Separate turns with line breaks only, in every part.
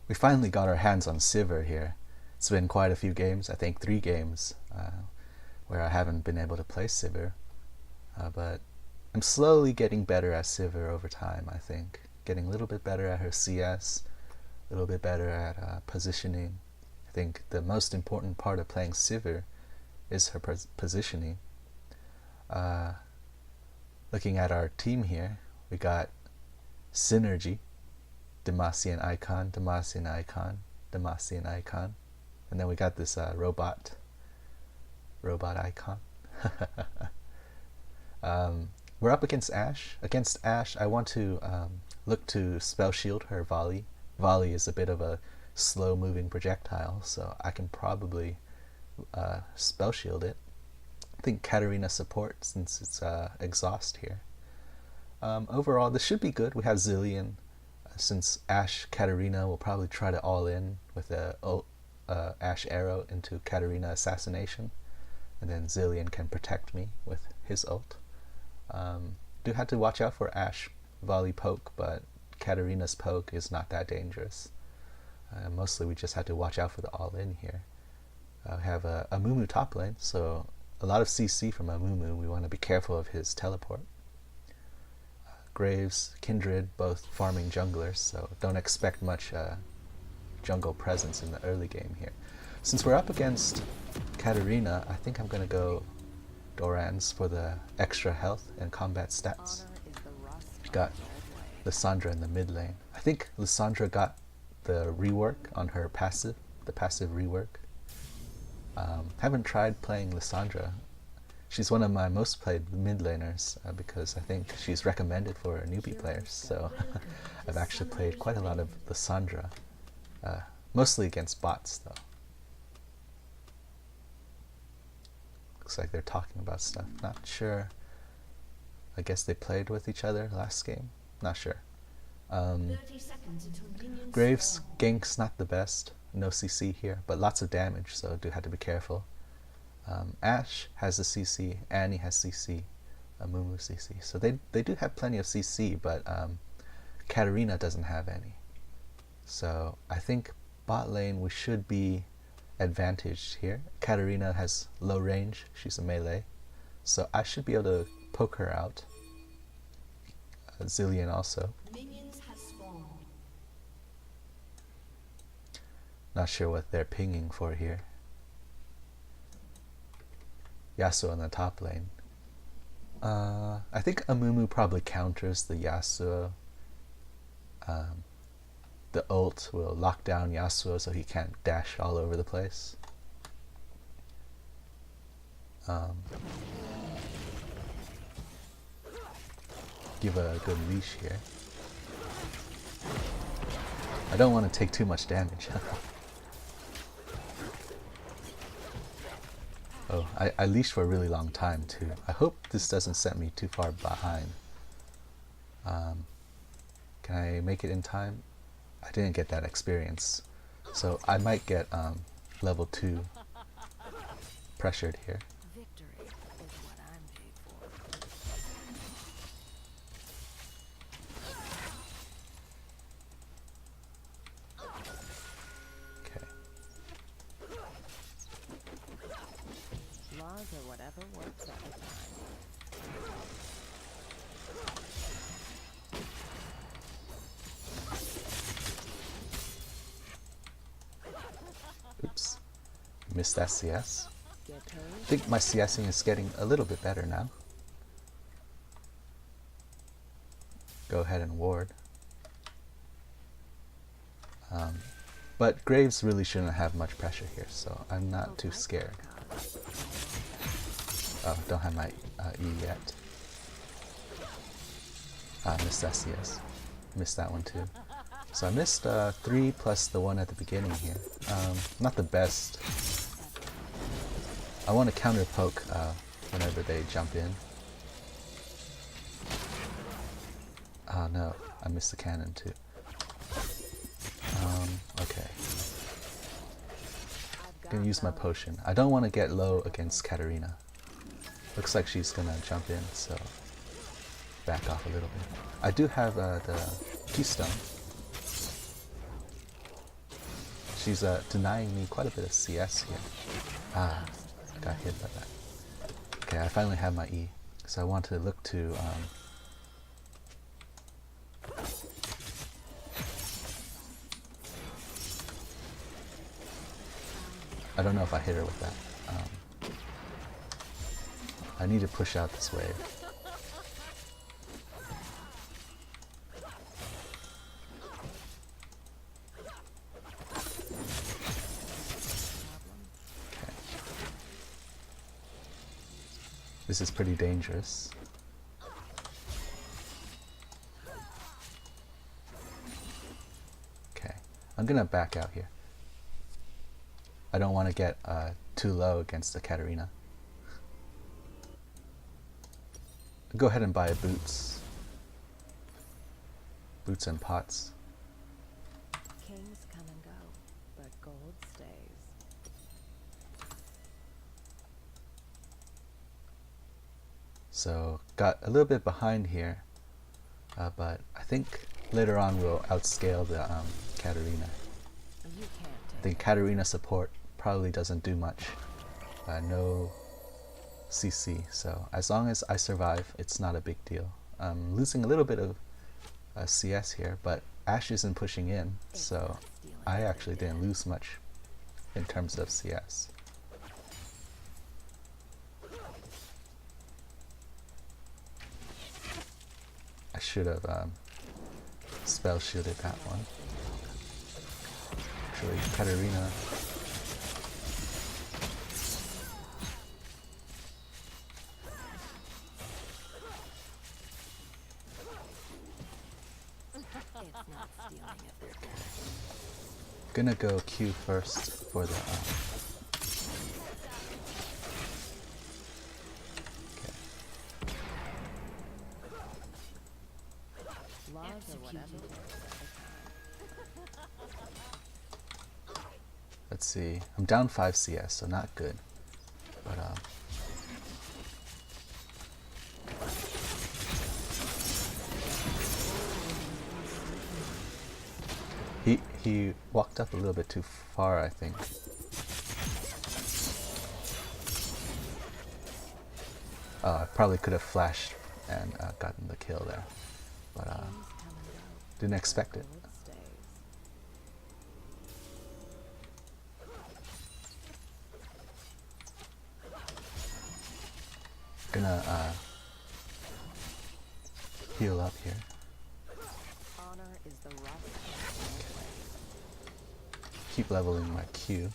We finally got our hands on Sivir here. It's been quite a few games, I think 3 games, where I haven't been able to play Sivir. But I'm slowly getting better at Sivir over time, I think. Getting a little bit better at her CS, a little bit better at positioning. I think the most important part of playing Sivir is her positioning. Looking at our team here, we got Synergy, Demacian Icon, Demacian Icon, Demacian Icon, and then we got this robot icon. We're up against Ashe. Against Ashe, I want to look to spell shield her volley. Volley is a bit of a slow moving projectile, so I can probably spell shield it. I think Katarina support since it's exhaust here. Overall, this should be good. We have Zillion. Since Ashe Katarina will probably try to all in with a Ashe arrow into Katarina assassination, and then Zillion can protect me with his ult. Do have to watch out for Ashe volley poke, but Katarina's poke is not that dangerous. Mostly we just have to watch out for the all in here. We have a Amumu top lane, so a lot of CC from Amumu. We want to be careful of his teleport. Graves, Kindred, both farming junglers, so don't expect much jungle presence in the early game here. Since we're up against Katarina, I think I'm going to go Doran's for the extra health and combat stats. Got Lissandra in the mid lane. I think Lissandra got the rework on her passive, the passive rework. Haven't tried playing Lissandra. She's one of my most played mid laners because I think she's recommended for newbie players, so I've actually played quite a lot of Lissandra, mostly against bots though. Looks like they're talking about stuff, not sure. I guess they played with each other last game, not sure. Graves gank's not the best, no CC here, but lots of damage, so do have to be careful. Ashe has a CC, Annie has CC, Amumu CC, so they do have plenty of CC, but Katarina doesn't have any. So I think bot lane we should be advantaged here. Katarina has low range, she's a melee, so I should be able to poke her out. Zillion also. Not sure what they're pinging for here. Yasuo in the top lane. I think Amumu probably counters the Yasuo. The ult will lock down Yasuo so he can't dash all over the place. Give a good leash here. I don't want to take too much damage. Oh, I leashed for a really long time too. I hope this doesn't set me too far behind. Can I make it in time? I didn't get that experience, so I might get level 2 pressured here.
Or whatever works at the
time. Oops, missed that CS. I think my CSing is getting a little bit better now. Go ahead and ward. But Graves really shouldn't have much pressure here, so I'm not too scared. Oh, don't have my E yet. Missed that CS. Missed that one too. So I missed 3 plus the one at the beginning here. Not the best. I want to counter poke whenever they jump in. Oh no, I missed the cannon too. Okay. I'm gonna use my potion. I don't want to get low against Katarina. Looks like she's gonna jump in, so back off a little bit. I do have the keystone. she's denying me quite a bit of CS here. Ah, I got hit by that. Okay, I finally have my E, so I want to look to I don't know if I hit her with that. I need to push out this wave. Okay. This is pretty dangerous. Okay, I'm gonna back out here. I don't want to get too low against the Katarina. Go ahead and buy boots. Boots and pots.
Kings come and go, but gold stays.
So got a little bit behind here, but I think later on we'll outscale the Katarina.
You can't
The
take
Katarina support probably doesn't do much. No CC, so as long as I survive, it's not a big deal. I'm losing a little bit of CS here, but Ashe isn't pushing in, so I actually didn't lose much in terms of CS. I should have spell shielded that one. Actually, Katarina.
It's not stealing if they're good.
Gonna go Q first for the.
Laws or whatever works at the time.
Let's see. I'm down 5 CS, so not good. But he walked up a little bit too far, I think. I probably could have flashed and gotten the kill there, but
Kings come and go,
didn't expect it.
gold stays.
Gonna heal up here.
Honor is the rough way.
Keep leveling my Q.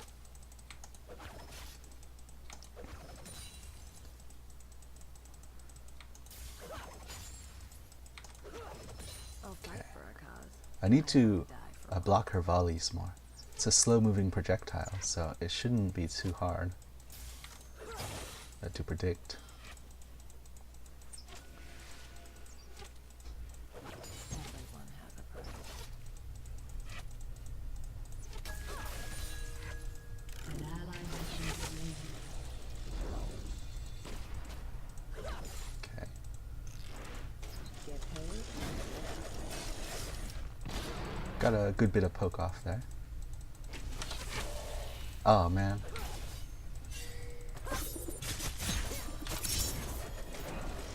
I'll fight
Okay.
for a cause.
I need to
Die for a
block her volleys more. It's a slow-moving projectile, so it shouldn't be too hard to predict.
Everyone has a price.
Okay.
Get paid.
Got a good bit of poke off there. Oh man.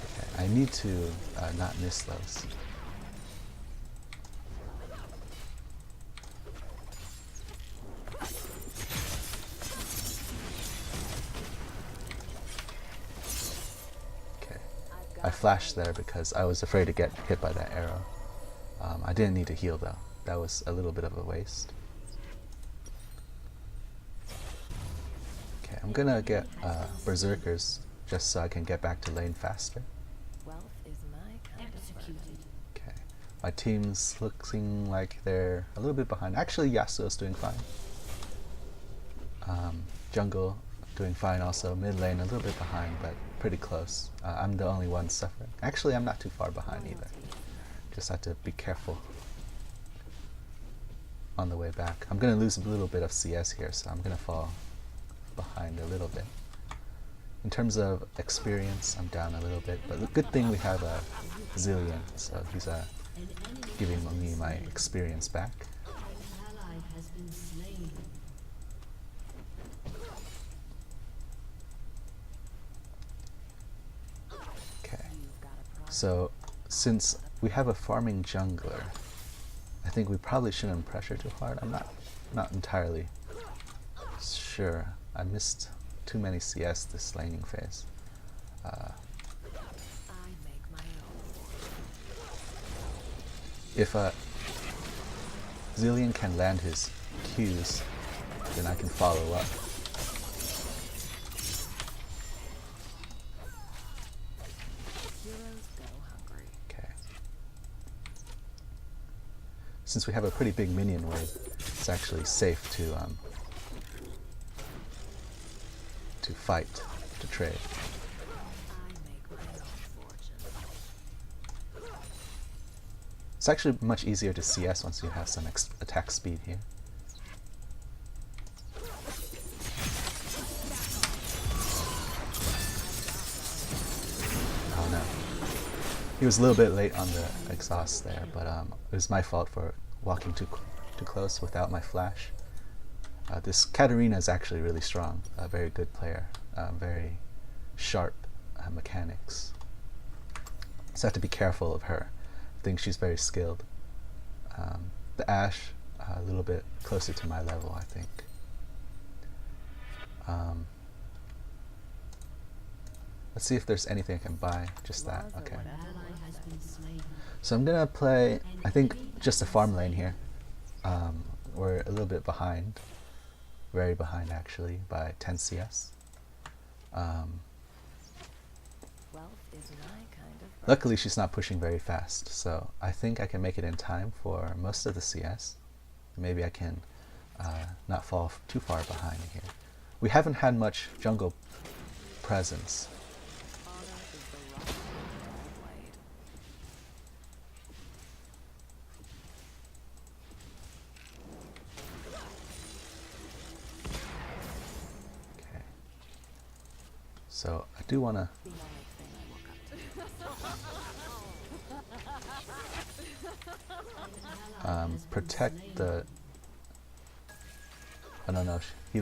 Okay, I need to not miss those. Okay. I flashed there because I was afraid to get hit by that arrow. I didn't need to heal though. That was a little bit of a waste. Okay, I'm gonna get berserkers just so I can get back to lane faster.
Wealth is my kind of burden.
Okay, my team's looking like they're a little bit behind. Actually, Yasuo's doing fine. Jungle doing fine also. Mid lane a little bit behind, but pretty close. I'm the only one suffering. Actually, I'm not too far behind either. Just have to be careful on the way back. I'm gonna lose a little bit of CS here, so I'm gonna fall behind a little bit. In terms of experience, I'm down a little bit, but the good thing we have a Zillion, so he's giving me my experience back.
has been slain.
Okay. So since we have a farming jungler, I think we probably shouldn't pressure too hard. I'm not entirely sure. I missed too many CS this laning phase. If Zillion can land his Qs, then I can follow up. Okay. Since we have a pretty big minion wave, it's actually safe to fight, to trade. It's actually much easier to CS once you have some attack speed here. Oh no. He was a little bit late on the exhaust there, but it was my fault for walking too close without my flash. This Katarina is actually really strong, a very good player, very sharp mechanics. So I have to be careful of her. I think she's very skilled. The Ashe, a little bit closer to my level, I think. Let's see if there's anything I can buy. Just that. Okay. So I'm gonna play, I think, just a farm lane here. We're a little bit behind, very behind actually, by 10 CS. Luckily she's not pushing very fast, so I think I can make it in time for most of the CS. Maybe I can not fall too far behind here. We haven't had much jungle presence. Okay. So I do want to protect the... I don't know, he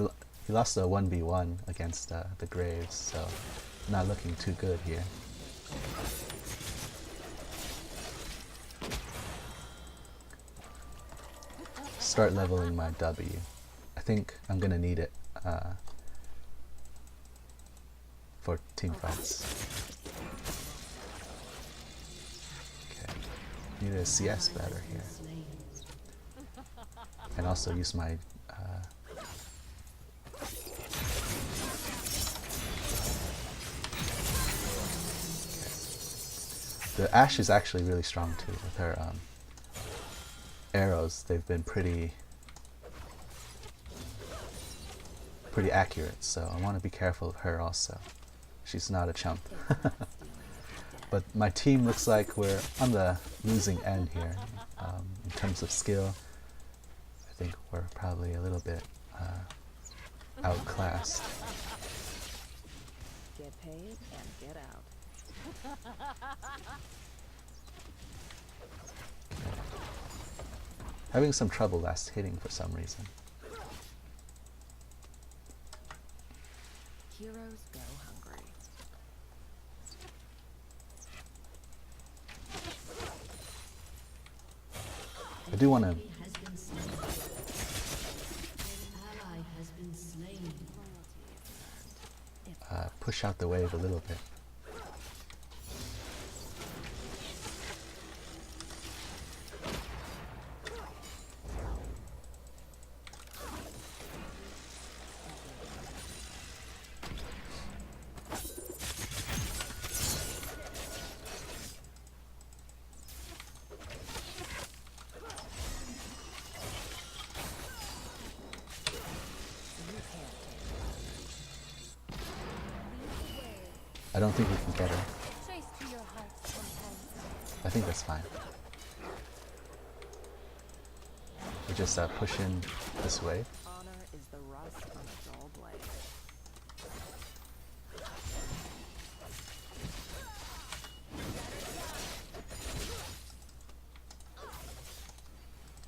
lost a 1v1 against the Graves, so not looking too good here. Start leveling my W. I think I'm gonna need it for team fights. Okay, need a CS better here. And also use my the Ashe is actually really strong too with her arrows. They've been pretty accurate, so I want to be careful of her also. She's not a chump. But my team looks like we're on the losing end here in terms of skill. I think we're probably a little bit outclassed.
Get paid and get out.
Having some trouble last hitting for some reason.
Heroes go hungry.
I do want to push out the wave a little bit. I don't think we can get her. I think that's fine. We just push in this wave.
Honor is the rust on a dull blade.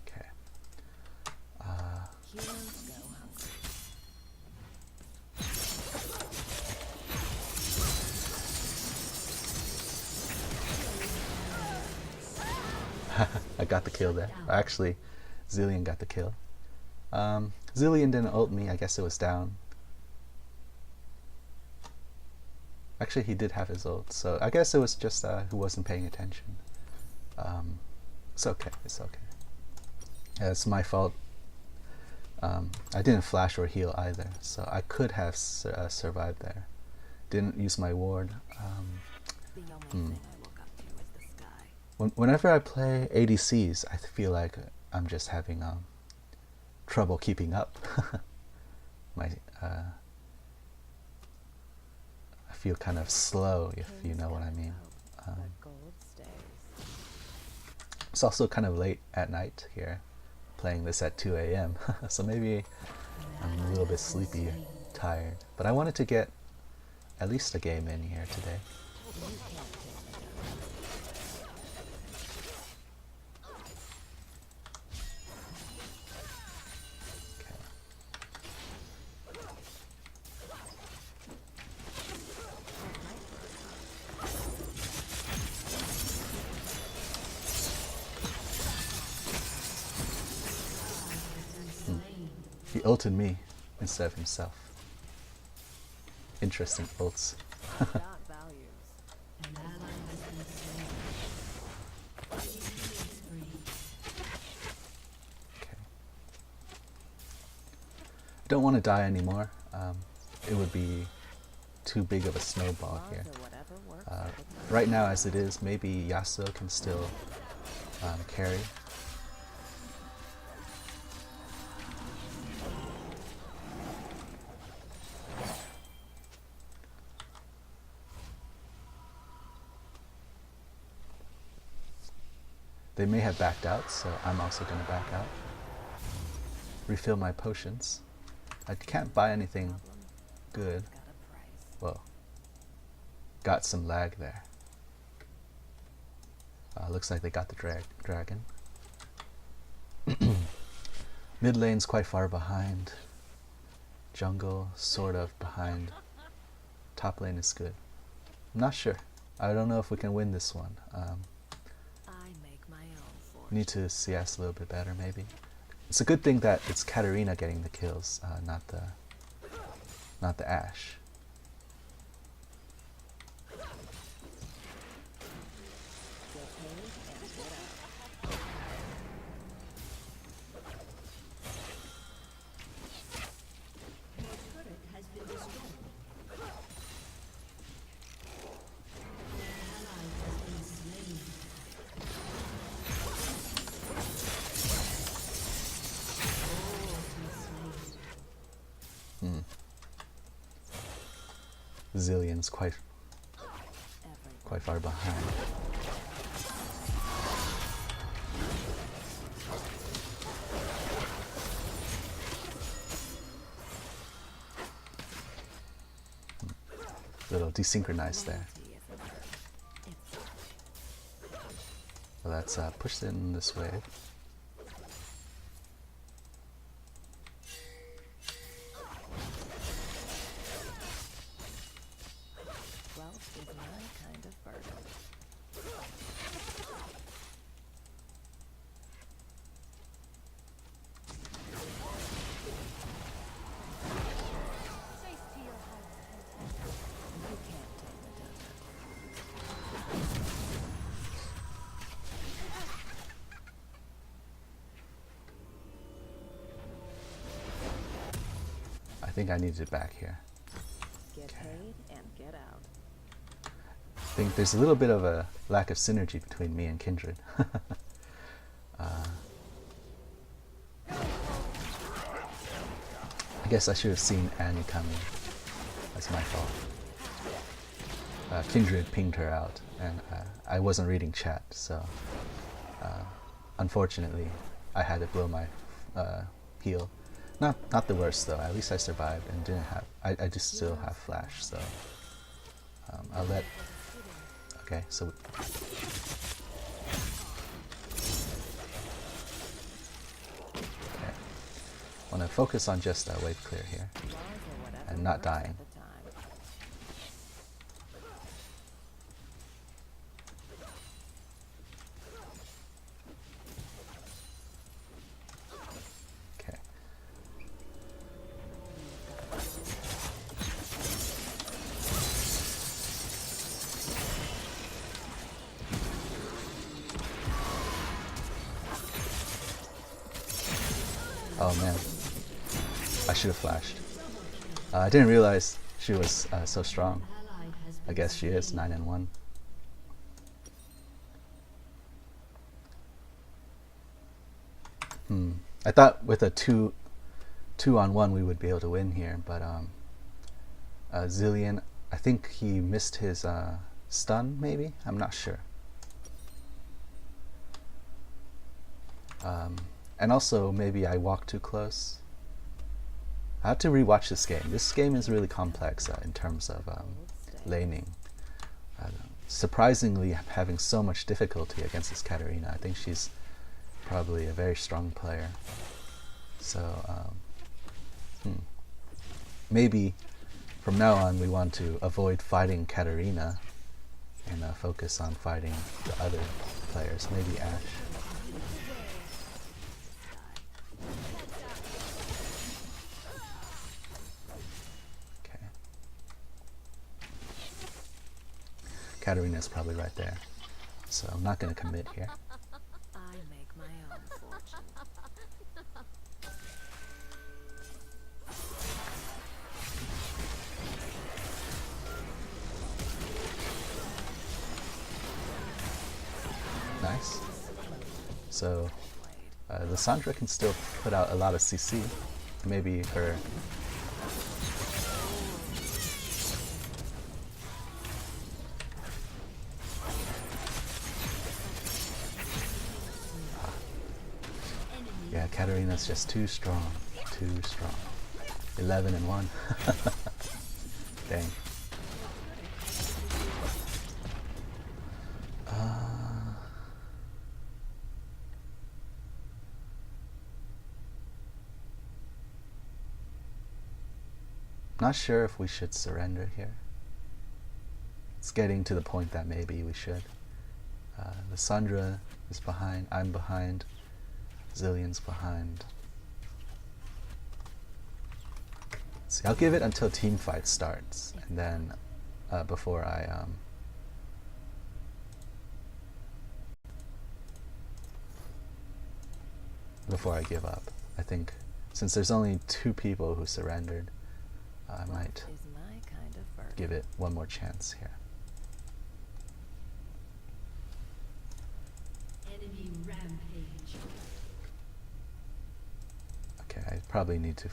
Okay.
Heroes go hungry.
I got the kill there. Actually, Zillion got the kill. Zillion didn't ult me. I guess it was down. Actually, he did have his ult, so I guess it was just who wasn't paying attention. It's okay. It's okay. Yeah, it's my fault. I didn't flash or heal either, so I could have survived there. Didn't use my ward.
The only thing I look up to is the sky.
Whenever I play ADCs, I feel like I'm just having trouble keeping up. I feel kind of slow, if you know what I mean.
Gold stays.
It's also kind of late at night here, playing this at 2 a.m. So maybe I'm a little bit sleepy, tired. But I wanted to get at least a game in here today. He ulted me instead of himself. Interesting ults.
Not values.
Okay. I don't want to die anymore. It would be too big of a snowball here. Right now, as it is, maybe Yasuo can still carry. They may have backed out, so I'm also going to back out. Refill my potions. I can't buy anything good. Whoa. Got some lag there. Looks like they got the dragon. Mid lane's quite far behind. Jungle sort of behind. Top lane is good. I'm not sure. I don't know if we can win this one. Need to CS a little bit better, maybe. It's a good thing that it's Katarina getting the kills, not the Ashe. Zillion's quite far behind. Little desynchronized there. So let's push it in this way. I think I needed it back here.
Get paid and get out.
I think there's a little bit of a lack of synergy between me and Kindred. I guess I should have seen Annie coming. That's my fault. Kindred pinged her out, and I wasn't reading chat, so unfortunately I had to blow my heal. Not the worst though. At least I survived and didn't have. I just still have flash, so I'll let. Okay, so. Okay. want to focus on just wave clear here
Laws or whatever
and not
works
dying.
at the time.
Okay. Oh man, I should have flashed. I didn't realize she was so strong. I guess she is 9-1. I thought with a 2-on-1 we would be able to win here, but Zillion, I think he missed his stun, maybe? I'm not sure. And also, maybe I walked too close. I have to rewatch this game. This game is really complex in terms of laning. Surprisingly, having so much difficulty against this Katarina. I think she's probably a very strong player. So, maybe from now on we want to avoid fighting Katarina and focus on fighting the other players. Maybe Ashe. Katarina's probably right there, so I'm not going to commit here.
I make my own fortune.
Nice. So Lissandra can still put out a lot of CC. Maybe her... Yeah, Katarina's just too strong. Too strong. 11-1. Dang. Not sure if we should surrender here. It's getting to the point that maybe we should. Lissandra is behind, I'm behind, Zillion's behind. See, I'll give it until team fight starts, and then before I give up. I think since there's only 2 people who surrendered, I might give it one more chance here.
Enemy rampage.
Okay, I probably need to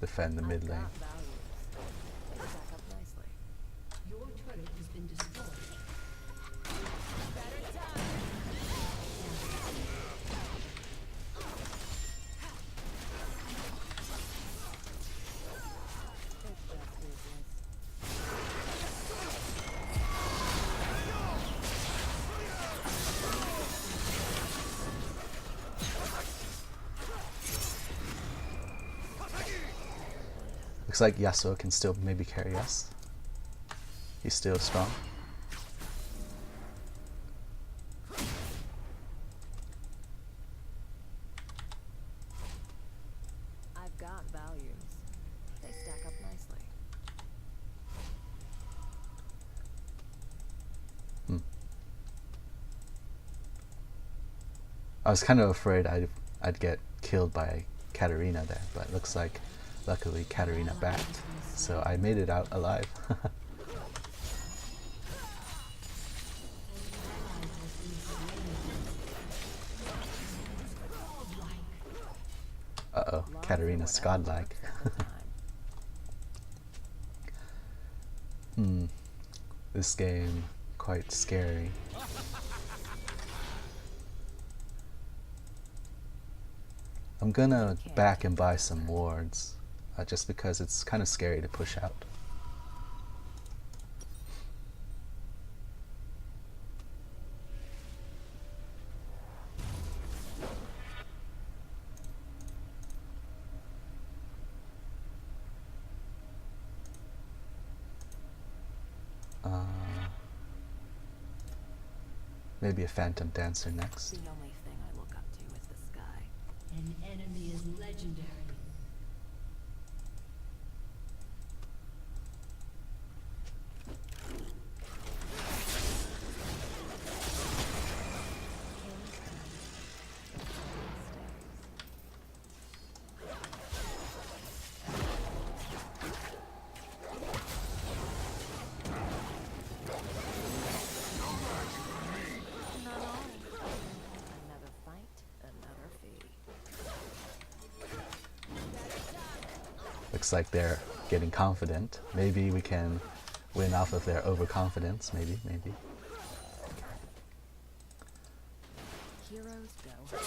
defend the mid lane.
Your turret has been destroyed.
Looks like Yasuo can still maybe carry us. He's still strong.
I've got values. They stack up nicely.
I was kind of afraid I'd get killed by Katarina there, but it looks like luckily Katarina backed, so I made it out alive. Uh-oh, Katarina's godlike. This game, quite scary. I'm gonna back and buy some wards, just because it's kind of scary to push out. Maybe a Phantom Dancer next.
The only thing I look up to is the sky.
An enemy is legendary.
King's coming, but gold stays. Not all. Another fight, another fee.
Looks like they're getting confident. Maybe we can win off of their overconfidence. Maybe.
Heroes go.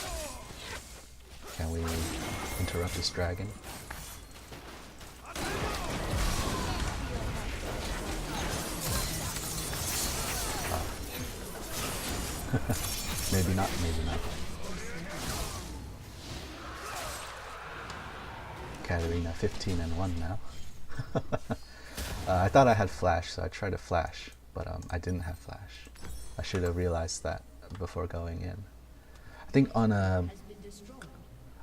Can we interrupt this dragon? Maybe not. Katarina 15-1 now. I thought I had flash, so I tried to flash, but I didn't have flash. I should have realized that before going in. I think on a...
Has been destroyed.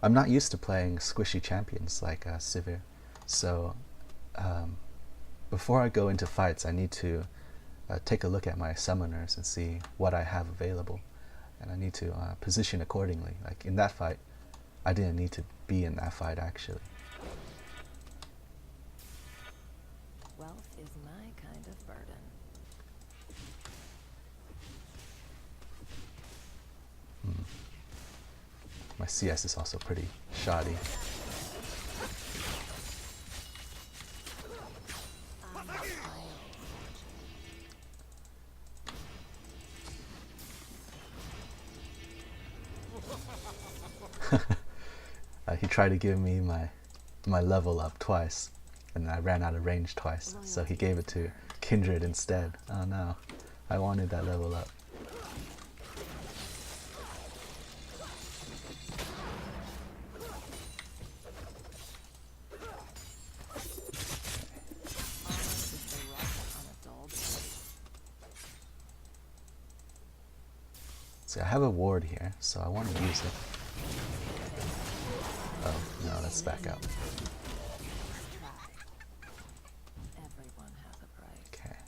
I'm not used to playing squishy champions like Sivir, so before I go into fights I need to take a look at my summoners and see what I have available, and I need to position accordingly. Like in that fight, I didn't need to be in that fight actually.
Wealth is my kind of burden.
My CS is also pretty shoddy.
I'm a child.
He tried to give me my level up twice, and I ran out of range twice, so he gave it to Kindred instead. Oh no, I wanted that level up.
Almost is the rock on a dull blade.
See, I have a ward here, so I want to use it. Oh, no, let's back out.
Try. Everyone has a price.
Okay.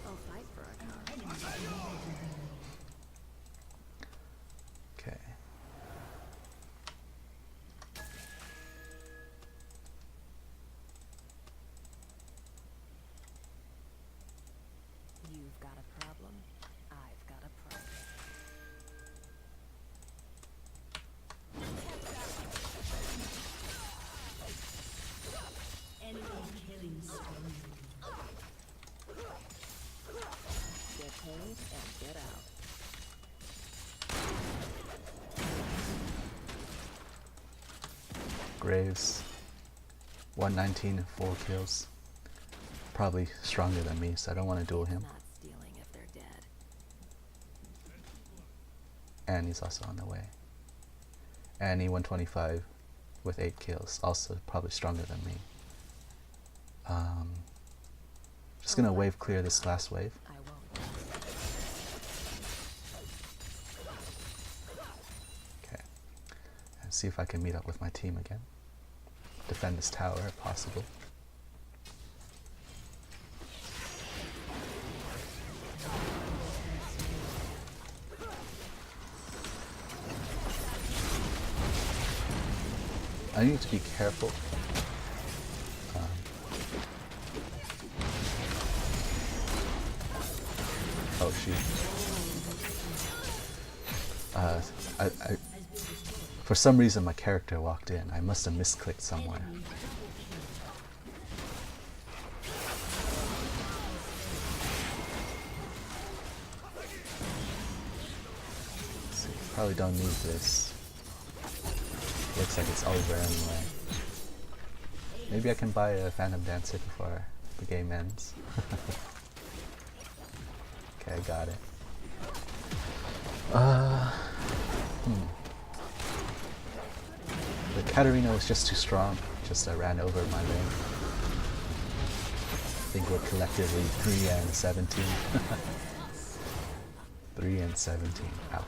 I'll fight for a car.
Okay.
You've got a problem. I've got a price.
Enemy killing spree.
Get paid and get out.
Graves, 119 and 4 kills. Probably stronger than me, so I don't want to duel him.
Not stealing if they're dead.
And he's also on the way. And he 125 with 8 kills, also probably stronger than me. Just gonna wave clear this last wave.
I won't.
Okay. And see if I can meet up with my team again. Defend this tower if possible. I need to be careful. Oh shoot. For some reason my character walked in. I must have misclicked somewhere. See, probably don't need this. Looks like it's over anyway. Maybe I can buy a Phantom Dancer before the game ends. Okay, I got it. Katarina was just too strong. Just ran over my lane. I think we're collectively 3 and 17. 3 and 17. Ouch.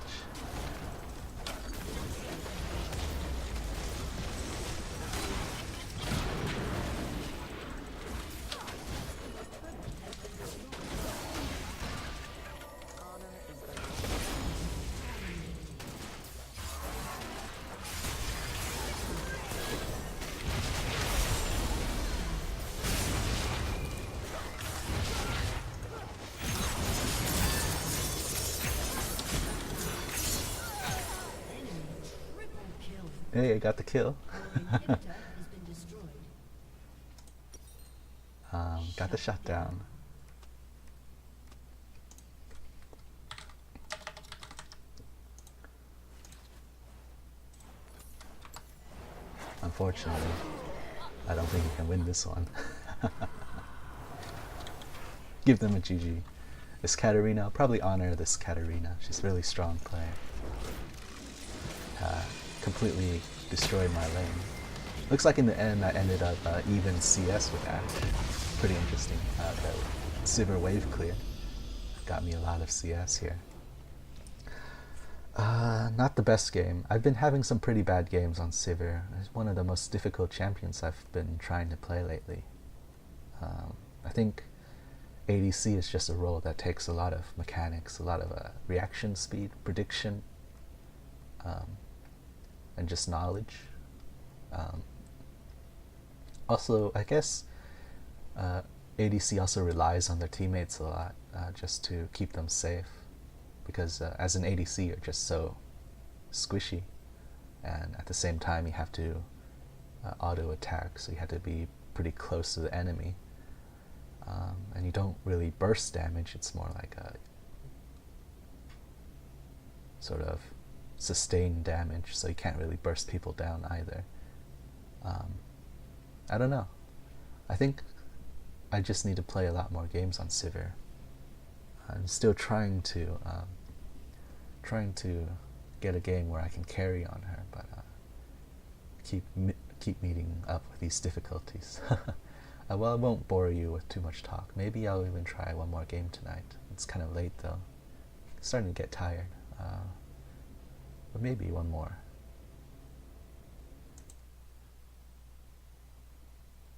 Hey, I got the kill. Got the shutdown. Unfortunately, I don't think we can win this one. Give them a GG. This Katarina, I'll probably honor this Katarina. She's a really strong player. Completely destroyed my lane. Looks like in the end I ended up even CS with Ashe. Pretty interesting. The Sivir wave clear got me a lot of CS here. Not the best game. I've been having some pretty bad games on Sivir. It's one of the most difficult champions I've been trying to play lately. I think ADC is just a role that takes a lot of mechanics, a lot of reaction speed, prediction, and just knowledge. Also, I guess ADC also relies on their teammates a lot just to keep them safe, because as an ADC you're just so squishy, and at the same time you have to auto attack, so you have to be pretty close to the enemy, and you don't really burst damage. It's more like a sort of sustained damage, so you can't really burst people down either. I don't know. I think I just need to play a lot more games on Sivir. I'm still trying to get a game where I can carry on her, but keep meeting up with these difficulties. Well, I won't bore you with too much talk. Maybe I'll even try one more game tonight. It's kind of late though. Starting to get tired. But maybe one more.